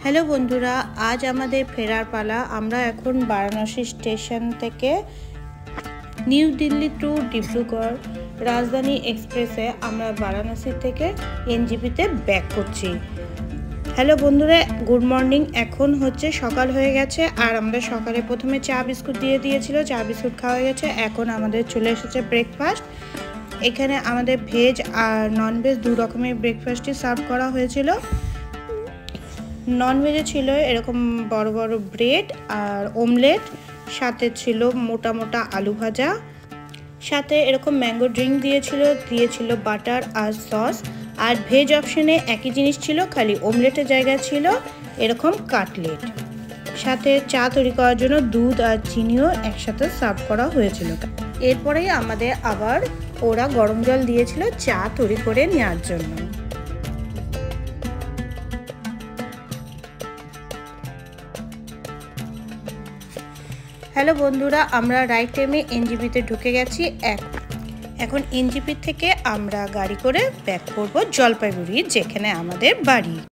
Hello बंधुरा आज आमादेर फेरार पाला। आमरा एखन वाराणसी स्टेशन थेके निउ दिल्ली टू डिब्रुगढ़ राजधानी एक्सप्रेसे आमरा वाराणसी थेके एनजेपीते बैक करछि। हेलो बंधुरा गुड मर्निंग। एखन होच्छे सकाल हये गेछे आर आमरा सकाले प्रथमे चा बिस्कुट दिये दियेछिलो, चा बिस्कुट खाওয়া হয়ে গেছে। এখন আমাদের চলে এসেছে ব্রেকফাস্ট। এখানে আমাদের ভেজ আর নন ভেজ দু রকমের ব্রেকফাস্টই সার্ভ করা হয়েছিল। नन भेजे छिलो एरकम बड़ बड़ ब्रेड और ओमलेट, साथे छिलो मोटा मोटा आलू भाजा, साथे एरकम मैंगो ड्रिंक दिए बाटार और सस। और भेज अपशने एक ही जिनिस छिलो, खाली ओमलेटेर जायगाय छिलो एरकम काटलेट, साथे चा तैरि करार जोन्नो दूध और चिनिओ एकसाथे सार्व करा हयेछिलो। एरपरेई आमादेर आबार ओरा गरम जल दिएछिलो चा तैरि करे नेওয়ার জন্য। हेलो बंधुरा आमरा राइट टाइमे एनजेपीते ढुके गेছি। এখন एनजेपी থেকে আমরা গাড়ি করে ব্যাক করব জলপাইগুড়ি, যেখানে আমাদের বাড়ি।